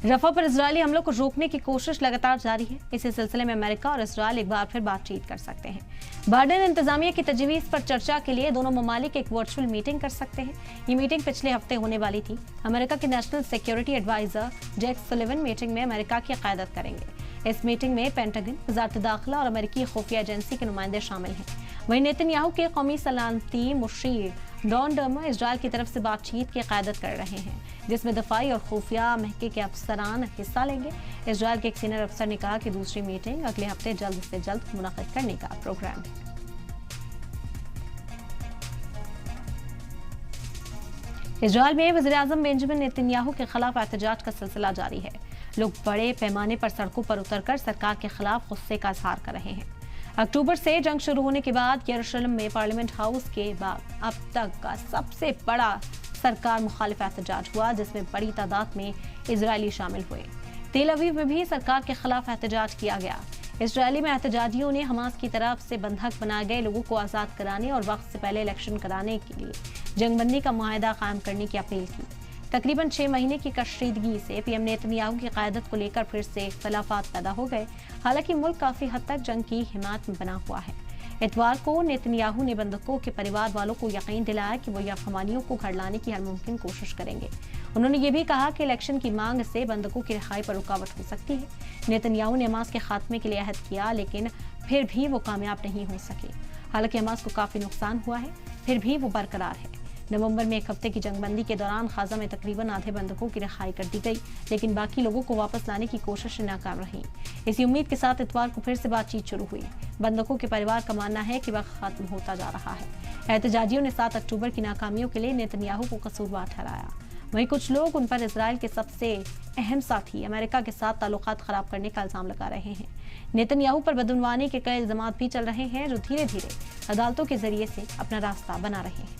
रफा पर इजरायली हमलों को रोकने की कोशिश लगातार जारी है। इसी सिलसिले में अमेरिका और इजरायल एक बार फिर बातचीत कर सकते हैं। बाइडेन इंतजामिया की तजवीज़ पर चर्चा के लिए दोनों ममालिक एक वर्चुअल मीटिंग कर सकते हैं। ये मीटिंग पिछले हफ्ते होने वाली थी। अमेरिका के national security adviser Jack Sullivan meeting में अमेरिका की क़यादत करेंगे। इस मीटिंग में पेंटागन, वज़ारत दाखिला और अमेरिकी खुफिया एजेंसी के नुमाइंदे शामिल हैं। वहीं नेतन्याहू के कौमी सलामती मुशीर डॉन डर्मर इजरायल की तरफ से बातचीत की क़यादत कर रहे हैं, जिसमें दफाई और खुफिया महके के अफसरान हिस्सा लेंगे। इजरायल के एक सीनियर अफसर ने कहा कि दूसरी मीटिंग अगले हफ्ते जल्द से जल्द मुनक़िद करने का प्रोग्राम है। इजरायल में वज़ीर-ए-आज़म बेंजामिन नेतन्याहू के खिलाफ एहतजाज का सिलसिला जारी है। लोग बड़े पैमाने पर सड़कों पर उतरकर सरकार के खिलाफ गुस्से का इजहार कर रहे हैं। अक्टूबर से जंग शुरू होने के बाद यरूशलेम में पार्लियामेंट हाउस के बाद अब तक का सबसे बड़ा सरकार मुखालिफ एहतजाज हुआ, जिसमें बड़ी तादाद में इजरायली शामिल हुए। तेल अवीव में भी सरकार के खिलाफ एहतजाज किया गया। इजरायली में एहतजाजियों ने हमास की तरफ से बंधक बनाए गए लोगों को आज़ाद कराने और वक्त से पहले इलेक्शन कराने के लिए जंगबंदी का मुआहदा कायम करने की अपील की। तकरीबन 6 महीने की कशीदगी से पीएम नेतन्याहू की क़यादत को लेकर फिर से इख्तलाफात पैदा हो गए। हालांकि मुल्क काफ़ी हद तक जंग की हिमायत में बना हुआ है। इतवार को नेतन्याहू ने बंधकों के परिवार वालों को यकीन दिलाया कि वो अफगानियों को घर लाने की हर मुमकिन कोशिश करेंगे। उन्होंने ये भी कहा कि इलेक्शन की मांग से बंधकों की रिहाई पर रुकावट हो सकती है। नेतन्याहू ने हमास के खात्मे के लिए अहद किया, लेकिन फिर भी वो कामयाब नहीं हो सके। हालांकि हमास को काफ़ी नुकसान हुआ है, फिर भी वो बरकरार है। नवंबर में एक हफ्ते की जंगबंदी के दौरान गाजा में तकरीबन आधे बंधकों की रिहाई कर दी गई, लेकिन बाकी लोगों को वापस लाने की कोशिशें नाकाम रहीं। इसी उम्मीद के साथ इतवार को फिर से बातचीत शुरू हुई। बंधकों के परिवार का मानना है कि वक्त खत्म होता जा रहा है। एहतजाजियों ने 7 अक्टूबर की नाकामियों के लिए नेतन्याहू को कसूरवार ठहराया। वहीं कुछ लोग उन पर इजरायल के सबसे अहम साथी अमेरिका के साथ ताल्लुकात खराब करने का इल्जाम लगा रहे हैं। नेतन्याहू पर बदउनवानी के कई इल्जामात भी चल रहे हैं, जो धीरे धीरे अदालतों के जरिए से अपना रास्ता बना रहे हैं।